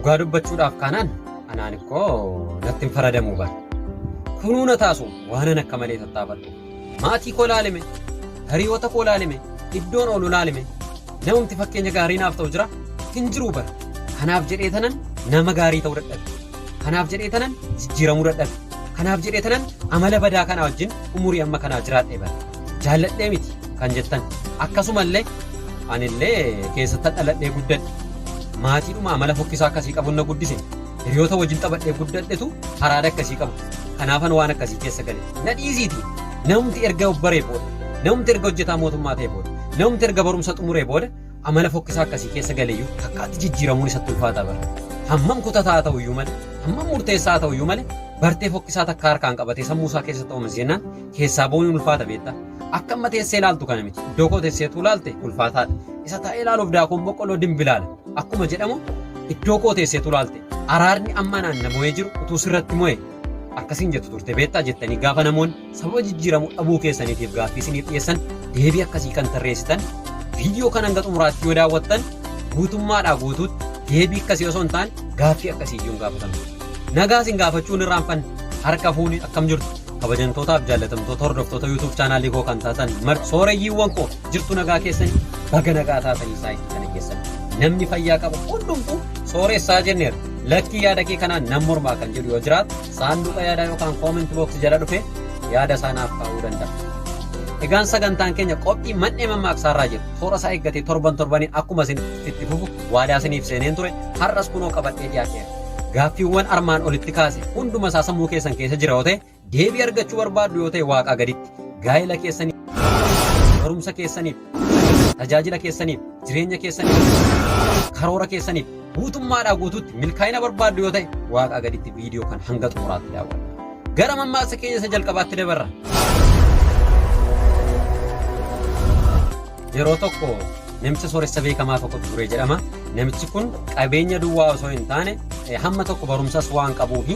dhugaa dubbachuudhaaf kanaan anaan ikkoo natti hin faradamuu bara. Kunuuna taasu waanan akka malee tattaafadhu. Maatii koo laalime, hiriyoota koo laalime, iddoon oolu laalime. Namumti fakkeenya gaarii naaf ta'u jira hin jiru bara. Kanaaf jedhee tanan nama gaarii ta'uu dadhabe. Kanaaf jedhee tanan jijjiiramuu dadhabe. Kanaaf jedhee tanan amala badaa kana wajjin umurii amma kanaa jiraadhee bara. Jaalladhee miti kan jettan. Akkasumallee anillee keessatti dhaladhee guddadhe. Maatiidhuma amala fokkisaa akkasii qabu na guddise. Hiriyoota wajjin taphadhee guddadhetu haraada akkasii qabu. Kanaafan waan akkasii keessa gale. Na dhiisiiti. Namumti erga obbaree booda. Namumti erga hojjetaa mootummaa ta'e booda. Namumti erga barumsa xumuree booda amala fokkisaa akkasii keessa galeeyyuu akkaatti jijjiiramuun isatti ulfaataa bara. Hammam kutataa ta'uyyuu malee, hammam murteessaa ta'uyyuu malee bartee fokkisaa takka harkaan qabatee sammuu isaa keessatti oomishe jennaan keessaa boonuun ulfaata beektaa. Akka amma teessee ilaaltu kana miti. Iddoo koo teesseetu ilaalte ulfaataadha. Isa taa'ee ilaaluuf daakuun boqqolloo dimbilaala. Akkuma jedhamu iddoo koo teesseetu ilaalte. Araarni amma naanna mo'ee jiru utuu sirratti mo'e akkasiin jettu turte beektaa jettanii gaafa namoonni sababa jijjiiramuu dhabuu keessaniitiif gaaffii isiniif dhiyeessan deebii akkasii kan tarreessitan viidiyoo kan hanga xumuraatti yoo daawwattan guutummaadhaa guutuutti deebii akkasii osoo hin taane gaaffii akkasii iyyuu hin gaafatan. Nagaa isin gaafachuun irraanfanne harka fuuni akkam jirtu kabajamtootaaf jaallatamtoota hordoftoota YouTube chaanaalii koo kan taatan sooreyyiiwwan koo jirtu nagaa keessanii baga nagaa taatanii saayitii kana keessan namni fayyaa qabu hundumtuu sooressaa jenneera. Lakkii yaada kee kanaan nam mormaa kan jedhu yoo jiraatu saanduqa yaadaa yookaan kooment books jala dhufe yaada isaanaaf kaa'uu danda'a. Egaan sagantaan keenya qophii Mandhee Mammaakssaa irraa jedhu toora isaa eeggatee torbaniin akkuma isin itti fufu waadaa isiniif seeneen ture har'as kunoo qabadhee dhiyaateera. Gaaffiiwwan armaan olitti kaase hunduma isaa sammuu keessan keessa jira yoo ta'e deebii argachuu barbaaddu yoo ta'e waaqaa gaditti gaa'ela keessaniif, barumsa keessaniif, tajaajila keessaniif, jireenya keessaniif, karoora keessaniif guutummaadhaa guutuutti milkaa'ina barbaaddu yoo ta'e waaqaa gaditti viidiyoo kan hanga xumuraatti daawwadha. Gara mammaaksa keenya isa jalqabaatti dabarra. Yeroo tokko namicha sooressa beekamaa tokkotu ture jedhama. Namichi kun qabeenya duwwaa osoo hin taane hamma tokko barumsas waan qabuu fi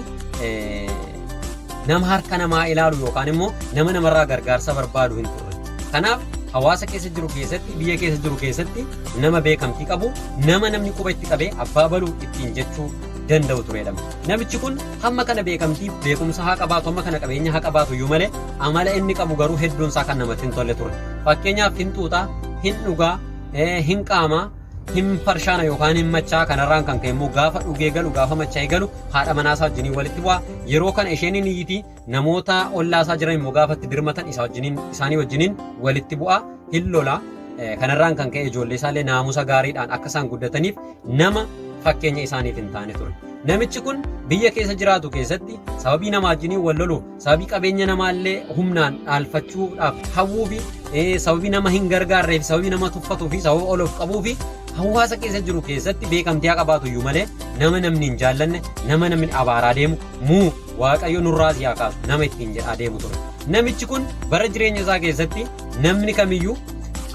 nama harka namaa ilaalu yookaan immoo nama namarraa gargaarsa barbaadu hin turre. Kanaaf hawaasa keessa jiru keessatti biyya keessa jiru keessatti nama beekamtii qabu nama namni quba itti qabee abbaa baluu ittiin jechuu danda'u turedha. Namichi kun hamma kana beekamtii beekumsa haa qabaatu hamma kana qabeenya haa qabaatu iyyuu malee amala inni qabu garuu hedduun isaa kan namatti hin tolle ture. Fakkeenyaaf hin xuuxaa, hin dhugaa, hin qaamaa, hin farshaana yookaan hin machaa kanarraan kan ka'e immoo gaafa dhugee galu gaafa machaa'ee galu haadha manaasaa wajjiniin walitti bu'aa. Yeroo kana isheen niitii namoota ollaasaa jiran immoo gaafa itti dirmatan isaanii wajjiniin walitti bu'aa hin lolaa. Kanarraan kan ka'e ijoollee isaallee naamusa gaariidhaan akka isaan guddataniif nama fakkeenya isaaniif hin taane ture. Namichi kun biyya keessa jiraatu keessatti sababii nama wajjiniin wal loluu, sababii qabeenya namaallee humnaan dhaalfachuudhaaf hawwuu fi sababii nama hin gargaarree fi sababii nama tuffatuu fi sababa ol of qabuu fi hawaasa keessa jiru keessatti beekamtii haa qabaatu iyyuu malee nama namni hin jaallanne, nama namni abaaraa deemu, muu waaqayyo nurraas yaa kaasu nama ittiin jedhaa deemu ture. Namichi kun bara jireenya isaa keessatti namni kamiyyuu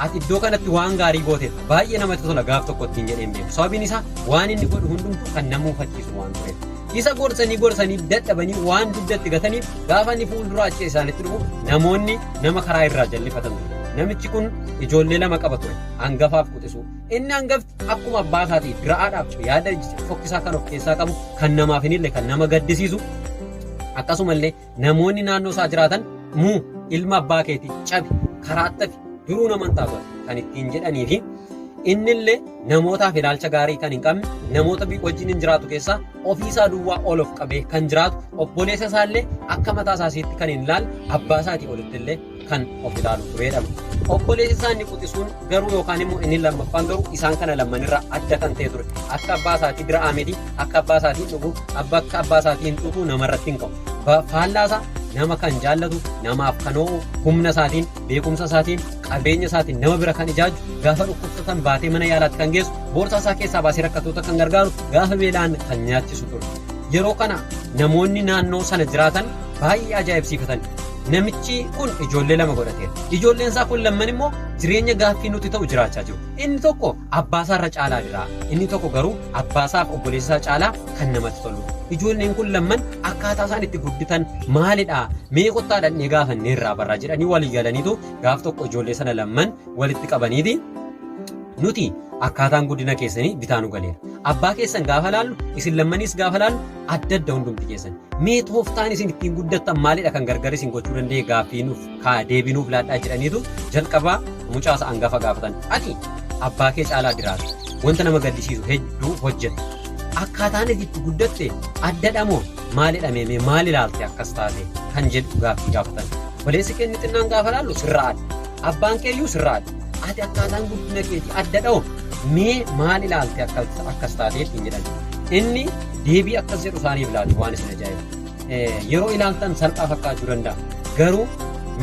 ati iddoo kanatti waan gaarii gooteetta baay'ee namatti tola gaaf tokko ittiin jedheen beeku. Sababiin isaa waan inni godhu hundumtuu kan nama uffachiisu waan tureef. Isa gorsanii dadhabanii waan duddatti gataniif gaafa inni fuulduraa achi isaanitti dhufu namoonni nama karaa irraa jallifatan ture. Namichi kun ijoollee lama qaba ture. Hangafaaf quxisuu. Inni hangafti akkuma abbaa isaatii biraadhaaf yaada fokkisaa kan of keessaa qabu kan namaaf hin ille kan nama gaddisiisu. Akkasumallee namoonni naannoo isaa jiraatan muu ilma abbaa keetii cabi karaattafi duruu naman taatu kan ittiin jedhanii fi innillee namootaaf ilaalcha gaarii kan hin qabne namoota wajjin hin jiraatu keessaa ofiisaa duwwaa ol of qabee kan jiraatu obboleessa isaallee akka mataa isaasiitti kan hin ilaalle abbaa isaatii olitti illee kan of ilaalu turedha. Obboleessi isaa inni quxisuun garuu yookaan immoo inni lammaffaan garuu isaan kana lammanirraa adda kan ta'e ture. Akka abbaa isaatii bira aamedii akka abbaa isaatiin dhugu akka abbaa isaatiin dhugu namarratti hin qabu. Faallaasaa nama kan jaallatu namaaf kan oo'u humna isaatiin beekumsa isaatiin qabeenya isaatiin nama bira kan ijaaju gaafa dhukkubsatan baatee mana yaalaatti kan geessu boorsaa isaa keessaa baasee rakkattoota kan gargaaru gaafa beelaan kan nyaachisu ture. Yeroo kana namoonni naannoo sana jiraatan baay'ee ajaa'ibsiifatan. Namichi kun ijoollee lama godhateera. Ijoolleen isaa kun lamman immoo jireenya gaaffii nuti ta'u jiraachaa jiru. Inni tokko abbaasaa irra caalaa jira. Inni tokko garuu abbaasaaf obboleessa isaa caalaa kan namatti tolu. Ijoolleen kun lamman akkaataa isaan itti gudditan maalidha? Mee kottaa dhannee gaafannee irraa barraa jedhanii walii galaniitu gaaf tokko ijoollee sana lamman walitti qabaniiti. Nuti akkaataan guddina keessanii bitaan galeera. Abbaa keessan gaafa laallu isin lammanis gaafa laallu adda adda hundumti keessan. Mee tooftaan isin ittiin guddattan maalidha kan gargar isin gochuu danda'e gaaffiinuuf deebinuuf laadhaa jedhaniitu jalqabaa mucaasa hangafa gaafatan. Ati abbaa kee caalaa diraata. Wanta nama gaddisiisu hedduu hojjeta. Akkaataan itti guddatte addadhamoo maalidha mee maal ilaalte akkas taate kan jedhu gaaffii gaafatan. Obboleessi kee inni xinnaan gaafa laallu sirraa adda. Abbaan keeyyuu sirraa adda. Ati akkaataan guddina keetii addadhamoo mee maal ilaalte akkas taate ittiin jedhan. Inni deebii akkas jedhu isaaniif laatu waan isin ajaa'ibu. Yeroo ilaaltan salphaa fakkaachuu danda'a. Garuu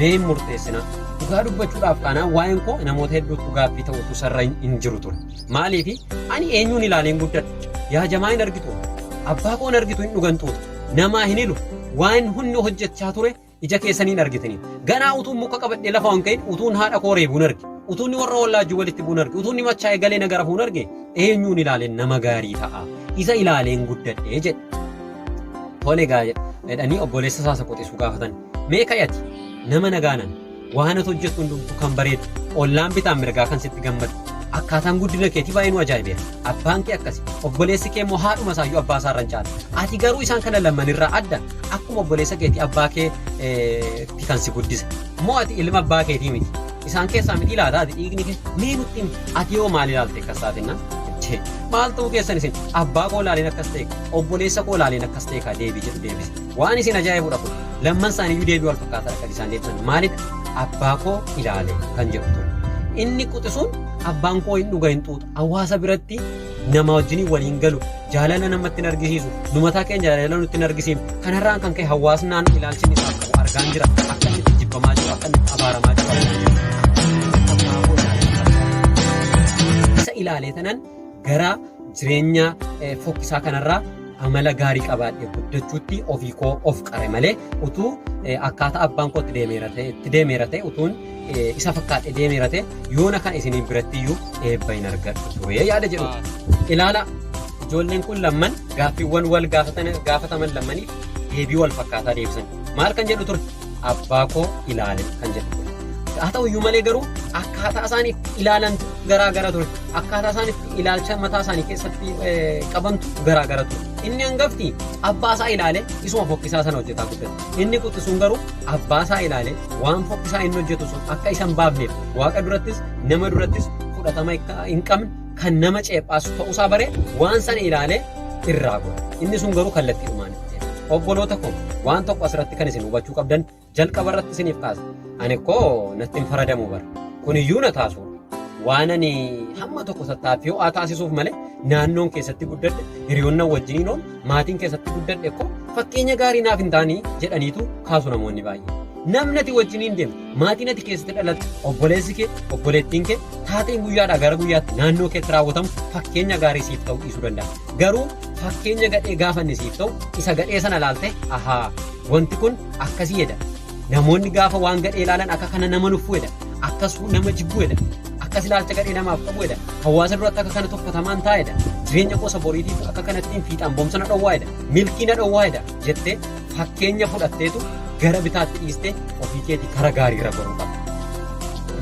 mee hin murteessina. Dhugaa dubbachuudhaaf kanaan waa'een koo namoota hedduutu gaaffii ta'utu sarara hin jiru ture. Maaliif ani eenyuun ilaaleen guddadha. Yaa jamaa hin argitu. Abbaa koo hin argitu hin dhugantuutu. Namaa hin hilu. Waan hundi hojjechaa ture ija keessaniin argitanii. Ganaa utuun muka qabadhee lafa waan ka'in utuun haadha koo reebuun arge. Utuun warra wallaajjii walitti bu'uun arge. Utuun machaa'ee galee nagara fuun arge. Eenyuun ilaaleen nama gaarii ta'a. Isa ilaaleen guddadhee jedhe. Tole gaa jedhanii obboleessa isaa qoxisuu gaafatan. Mee ka'ati nama nagaanan waan ati hojjettu hundumtu kan bareedu ollaan bitaan mirgaa kan sitti gammadu. Akkaataan guddina keetii baay'ee nu ajaa'ibeera. Abbaan kee akkasi. Obboleessi kee immoo haadhuma isaayyuu abbaa isaa irra hin caala. Ati garuu isaan kana lamman irraa adda. Akkuma obboleessa keetii abbaa kee kan si guddisa. Moo ati ilma abbaa keetii miti. Isaan keessaa miti ilaata ati dhiigni kee mee nutti himi. Ati yoo maal ilaalte akkas taatenna? Maal ta'uu keessan isin abbaa koo ilaaleen akkas ta'e obboleessa koo ilaaleen akkas ta'e kaa deebii jedhu deebise. Waan isin ajaa'ibudha kun lamman isaaniiyyuu deebii wal fakkaataadha kan isaan deebisan. Maalidha? Abbaa koo ilaale kan jedhu ture. Inni quxisuun abbaan koo hin dhuga hin xuuxa. Hawaasa biratti nama wajjin waliin galu jaalala namatti hin argisiisu. Nu mataa keenya jaalala nutti hin argisiifne. Kanarraan kan ka'e hawaasni naannoo ilaalchinni isaa qabu argaan jira. Akka inni itti jibbamaa jiru, akka inni itti abaaramaa jiru. Isa ilaalee tanan gara jireenya fokkisaa kanarraa amala gaarii qabaadhee guddachuutti ofii koo of qare malee utuu akkaataa abbaan koo itti deemeera ta'e utuun isa fakkaatee deemeera ta'e yoona kan isinii birattiyyuu eebba hin argadhu ture yaada jedhu. Ilaala ijoolleen kun lamman gaaffiiwwan wal gaafataman lammaniif deebii wal fakkaataa deebisan. Maal kan jedhu ture? Abbaa koo ilaale kan jedhu ture. Haa ta'uyyuu malee garuu akkaataa isaan itti ilaalan garaa gara ture. Akkaataa isaan itti ilaalcha mataa isaanii keessatti qabantu garaa gara ture. Inni hangafti abbaa isaa ilaale isuma fokkisaa sana hojjetaa guddate. Inni quxisuun garuu abbaa isaa ilaale waan fokkisaa inni hojjetu sun akka isan baafneef waaqa durattis nama durattis fudhatama hin qabne kan nama ceephaasu ta'uusaa bare waan sana ilaale irraa godha. Inni sun garuu kallattii dhumaan. Obboloota koo waan tokko asirratti kan isin hubachuu qabdan jalqaba irratti isiniif kaasa. Ani koo natti hin faradamuu bara. Kuniyyuu na taasuu. Waan ani hamma tokko tattaaffii ho'aa taasisuuf malee naannoon keessatti guddadhe hiriyoonni wajjiniin oolu maatiin keessatti guddadhe koo fakkeenya gaarii naaf hin taanii jedhaniitu kaasu namoonni baay'ee. Namni ati wajjiniin deemu maatiin ati keessatti dhalatte obboleessi kee obboleettiin kee taateen guyyaadhaa gara guyyaatti naannoo keetti raawwatamu fakkeenya gaarii siif ta'uu dhiisuu danda'a. Garuu fakkeenya gadhee gaafa inni siif ta'u isa gadhee sana ilaalte ahaa wanti kun akkasii jedha. Namoonni gaafa waan gadhee ilaalan akka kana nama nuffuu jedha. Akkas nama jibbuu jedha. Akkas ilaalcha gadhee namaaf qabu jedha. Hawaasa duratti akka kana tuffatamaan taa'edha. Jireenya qosa boriitiif akka kanattiin fiixaan boomsa na dhowwaa jedha. Milkii na dhowwaa jedha jettee fakkeenya fudhatteetu gara bitaatti dhiistee ofii keetii karaa gaarii irra goruu qabda.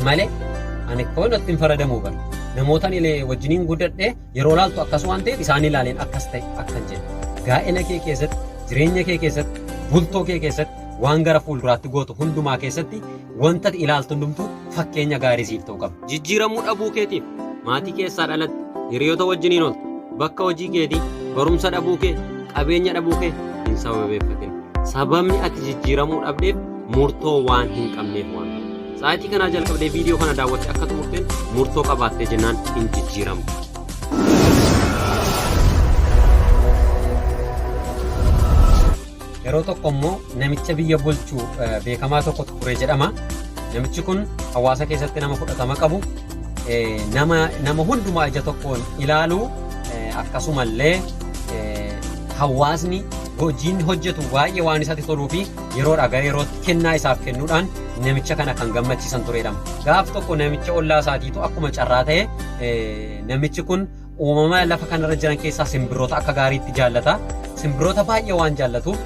Malee ani koo natti hin faradamuu bara. Namootaan wajjiniin guddadhee yeroo laaltu akkas waan ta'eef isaan ilaaleen akkas ta'e akkan jedhe. Gaa'ela kee keessatti, jireenya kee keessatti, bultoo kee keessatti waan gara fuulduraatti gootu hundumaa keessatti wanta ilaaltu hundumtuu fakkeenya gaarii siif ta'uu qaba. Jijjiiramuu dhabuu keetiif maatii keessaa dhalatte hiriyoota wajjiniin ooltu bakka hojii keetii barumsa dhabuu kee qabeenya dhabuu kee hin sababeeffatin. Sababni ati jijjiiramuu dhabdeef murtoo waan hin qabneef waan. Sa'aatii kanaa jalqabdee viidiyoo kana daawwattee akka xumurteen murtoo qabaattee jennaan hin jijjiiramu. Yeroo tokko immoo namicha biyya bulchuu beekamaa tokkotu ture jedhama. Namichi kun hawaasa keessatti nama fudhatama qabu. Nama hundumaa ija tokkoon ilaalu akkasumallee hawaasni hojiin hojjetu baay'ee waan isatti toluu fi yeroodhaa gara yerootti kennaa isaaf kennuudhaan namicha kana kan gammachiisan turedha. Gaaf tokko namicha ollaa isaatiitu akkuma carraa ta'e namichi kun uumama lafa kanarra jiran keessaa simbirroota akka gaariitti jaallata. Simbirroota baay'ee waan jaallatuuf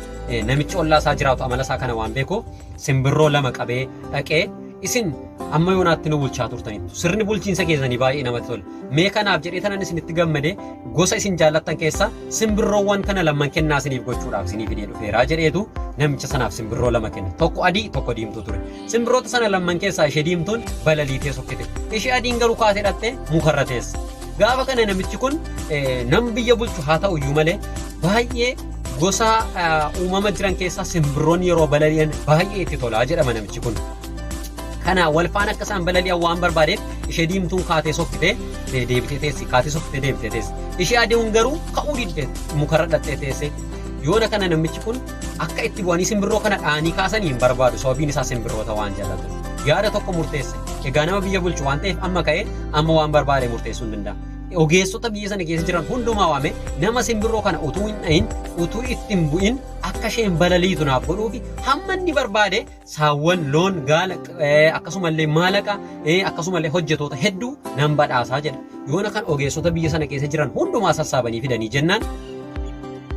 namichi ollaa isaa jiraatu amala isaa kana waan beekuuf simbirroo lama qabee dhaqee isin amma yoonaatti nu bulchaa turtanitu sirni bulchiinsa keessanii baay'ee namatti tola. Mee kanaaf jedhee tanan isinitti gammade gosa isin jaallattan keessaa simbirroowwan kana lamman kennaa isiniif gochuudhaaf isinii fidee dhufeeraa jedheetu namicha sanaaf simbirroo lama kenne. Tokko adii tokko diimtuu ture. Simbirroota sana lamman keessaa ishee diimtuun balaliitee sokkite. Ishee adiin garuu kaatee dhattee mukarra teesse. Gaafa kana namichi kun nam biyya bulchu haa ta'u iyyuu malee baay'ee gosa uumama jiran keessaa simbirroon yeroo balali'an baay'ee itti tolaa jedhama namichi kun. Kana wal faana akka isaan balali'an waan barbaadeef ishee diimtuun kaatee sokkitee deebitee teessi. Kaatee sokkitee deebitee teessi. Ishee adiin garuu ka'uu didde mukarra dhattee teesse. Yoona kana namichi kun akka itti bu'anii simbirroo kana dhaanii kaasanii hin barbaadu sababiin isaa simbirroota waan jaallatu. Yaada tokko murteesse. Egaa nama biyya bulchu waan ta'eef amma ka'ee amma waan barbaade murteessuu hin danda'a. Ogeessota biyya sana keessa jiran hundumaa waame nama simbirroo kana utuu hin dhahin utuu ittiin bu'in akka isheen balaliitu naaf godhuufi hamma inni barbaade saawwan loon gaala akkasumallee maallaqa akkasumallee hojjetoota hedduu nan badhaasaa jedha. Yoona kan ogeessota biyya sana keessa jiran hundumaa sassaabanii fidanii jennaan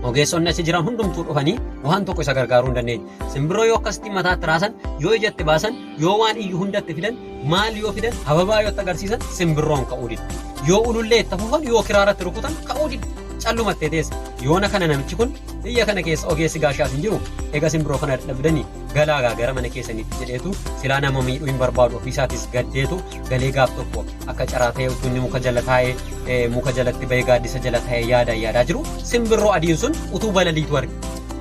ogeessonni achi jiran hundumtuu dhufanii waan tokko isa gargaaruu hin dandeenye. Simbirroo yoo akkasitti mataatti raasan yoo ijatti baasan yoo waan iyyuu hundatti fidan maal yoo fidan hababaa yoo agarsiisan simbirroon ka'uu didde. Yoo ulullee itti fufan yoo kiraaratti rukutan ka'uu didde callumattee teesse. Yoona kana namichi kun biyya kana keessa ogeessi gaashaas hin jiru. Egaa simbirroo kana dadhabdanii galaagaa gara mana keessaniitti jedheetu silaa nama miidhuu hin barbaadu ofiisaatis gaddeetu galee gaaf tokko akka caraa ta'ee utuu inni muka jala taa'ee muka jalatti bahee gaaddisa jala taa'ee yaadaa jiru simbirroo adiin sun utuu balaliitu arge.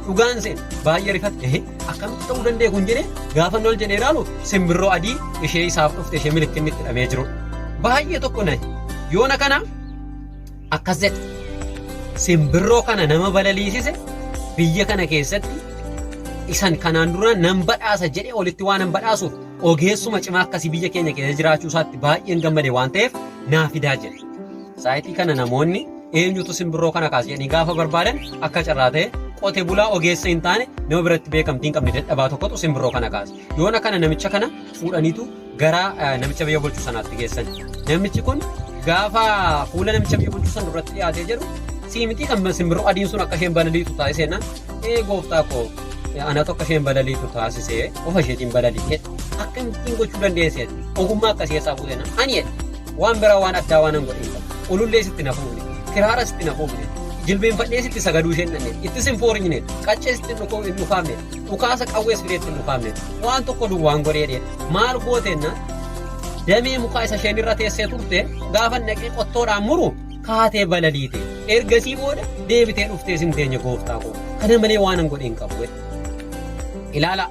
Dhugaan seen baay'ee rifate akkamitti ta'uu danda'e kun jedhee gaafa ol jedhee ilaalu simbirroo adii ishee isaaf dhufte ishee milikinni itti hidhamee jiru. Baay'ee tokko nahi. Yoona kana akkas jedhe simbirroo kana nama balaliisise biyya kana keessatti isan kanaan dura nan badhaasa jedhee olitti waan nan badhaasuuf ogeessuma cimaa akkasii biyya keenya keessa jiraachuu isaatti baay'een gammade waan ta'eef naa fidaa jedhe. Saayitii kana namoonni eenyutu simbirroo kana kaase jedhanii gaafa barbaadan akka carraa ta'e qotee bulaa ogeessa hin taane nama biratti beekamtii hin qabne dadhabaa tokkotu simbirroo kana kaase. Yoona kana namicha kana fuudhaniitu gara namicha biyya bulchuu sanaatti geessan. Namichi kun gaafa fuula namicha biyya bulchuu sana duratti dhiyaatee jedhu siimitii kan simbirroo adiin sun akka isheen balaliitu taasiseenna gooftaa koo ana tokko isheen balaliitu taasisee ofa isheetiin balaliite akkamittiin gochuu dandeesse ogummaa akkasii isaa fuudhena ani jedhe waan biraa waan addaa waan hin godhin ulullee sitti na fuudhe kiraara sitti na fuudhe jilbeenfadhee sitti sagaduu isheen dhanne itti sinfoorinyine qaccee sitti hin dhukaafne dhukaasa qawwees fidee hin dhukaafne waan tokko duwwaan godhee dheedhe maal gootenna damee mukaa isa isheen irra teessee turte gaafa naqee qottoodhaan muru kaatee balaliite ergasii booda deebitee dhuftee sin teenye gooftaa koo kana malee waan hin godhin qabu. Ilaala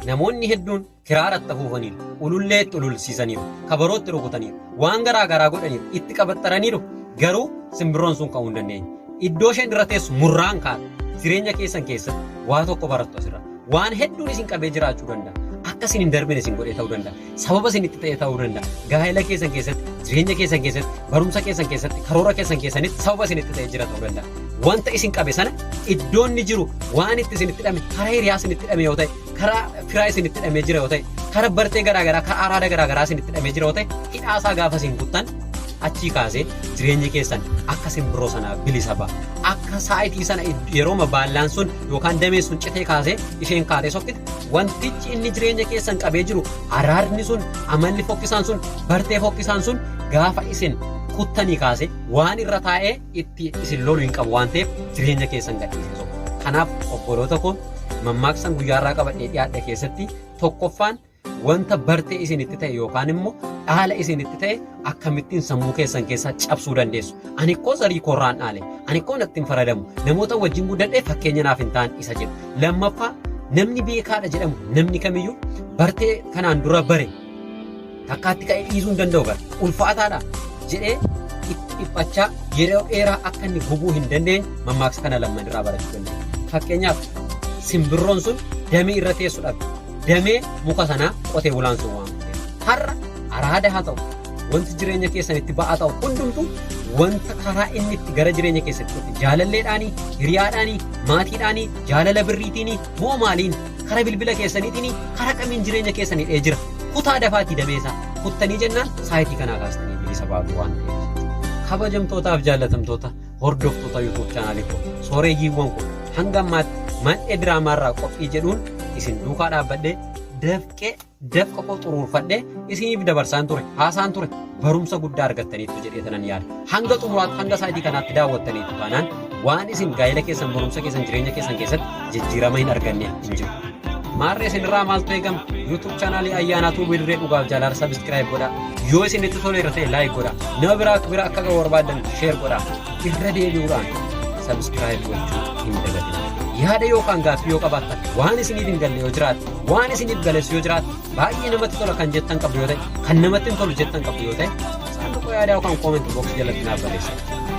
namoonni hedduun kiraaratti afuufaniiru ululleetti ululsiisaniiru kabarootti rukutaniiru waan garaa garaa godhaniiru itti qabattaraniiru garuu simbirroon sun ka'uu hin dandeenye. Iddoo isheen irra teessu murraan kaata jireenya keessan keessatti waa tokko barattu asirra waan hedduun isin qabee jiraachuu danda'a. Akka isin hin darbine isin godhee ta'uu danda'a. Sababa isin itti ta'e ta'uu danda'a. Gaa'ela keessan keessatti, jireenya keessan keessatti, barumsa keessan keessatti, karoora keessan keessanitti sababa isin itti ta'e jira ta'uu danda'a. Wanta isin qabe sana iddoon ni jiru waan itti isin itti dhame karaa hiriyaa isin itti dhame yoo ta'e, karaa firaa isin itti dhame jira yoo ta'e, karaa bartee garaagaraa, karaa araada garaagaraa isin itti dhame jira yoo ta'e, hidhaasaa gaafa isin kuttan achii kaasee jireenyi keessan akka simbirroo sana bilisa ba'a. Akka saayitii sana yeroo baallaan sun yookaan damee sun citee kaasee isheen kaatee sokkite wantichi inni jireenya keessan qabee jiru araadni sun amalli fokkisaan sun bartee fokkisaan sun gaafa isin kuttanii kaasee waan irra taa'ee itti isin lolu hin qabu waan ta'eef jireenya keessan gadhiisisu. Kanaaf obboloota koo mammaaksan guyyaarraa qabadhee dhiyaadha keessatti tokkoffaan wanta bartee isin itti ta'e yookaan immoo dhaala isin itti ta'e akkamittiin sammuu keessan keessaa cabsuu dandeessu. Ani koo zarii koorraan dhaale, ani koo natti hin faradamu, namoota wajjin guddadhee fakkeenya naaf hin ta'an isa jedhu. Lammaffaa namni beekaadha jedhamu namni kamiyyuu bartee kanaan dura bare takkaatti ka'ee dhiisuu hin danda'u bara ulfaataadha jedhee itti dhiphachaa yeroo dheeraa akka inni gubuu hin dandeenye mammaaksa kana lamman irraa barachuu dandeenya. Fakkeenyaaf simbirroon sun damee irra teessu dhabde. Damee muka sanaa qotee bulaan sun waan har'a araada haa ta'u wanti jireenya keessan itti ba'aa ta'u hundumtu wanta karaa inni itti gara jireenya keessatti dhufe jaalalleedhaanii, hiriyaadhaanii, maatiidhaanii, jaalala birriitiinii, moo maaliin kara bilbila keessaniitiin kara qamiin jireenya keessanii dhee jira. Kutaa dafaatii dameesaa kuttanii jennaan saayitii kanaa kaastanii bilisa baatu waan ta'eef. Kabajamtootaaf jaallatamtoota hordoftoota YouTube chaanaalii koo sooreeyyiiwwan koo hanga ammaatti mandhee diraamaarraa qophii jedhuun isin duukaa dhaabbadhee dafqee dafqa xuruurfadhee isiniif dabarsaan ture haasaan ture barumsa guddaa argattaniitu jedhee tanan yaada. Hanga xumuraatti hanga sa'aatii kanaatti daawwattaniitu taanaan waan isin gaa'ela keessan barumsa keessan jireenya keessan keessatti jijjiirama hin arganne hin jiru. Maarree isinirraa maaltu eegama? YouTube chaanaalii Ayyaanaatu Dirree Dhugaaf Jaalala subscribe godhaa. Yoo isinitti toleera ta'e like godhaa. Nama bira akka ga'u barbaadan share godhaa. Irra deebi'uudhaan subscribe gochuu hin dagatinaa. Yaada yookaan gaaffii yoo qabaattan waan isiniif hin galle yoo jiraate waan isiniif galeessu yoo jiraate baay'ee namatti tola kan jettan qabdu yoo ta'e kan namatti hin tolu jettan qabdu yoo ta'e saanduqa yaada yookaan comment box jalatti naaf barreessaa.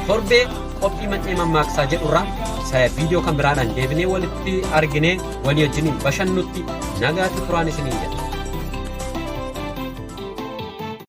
Torbee qophii Mandhee Mammaaksaa jedhurraa viidiyoo kan biraadhaan deebinee walitti arginee walii wajjiniin bashannutti nagaatti turaan isiniin jedha.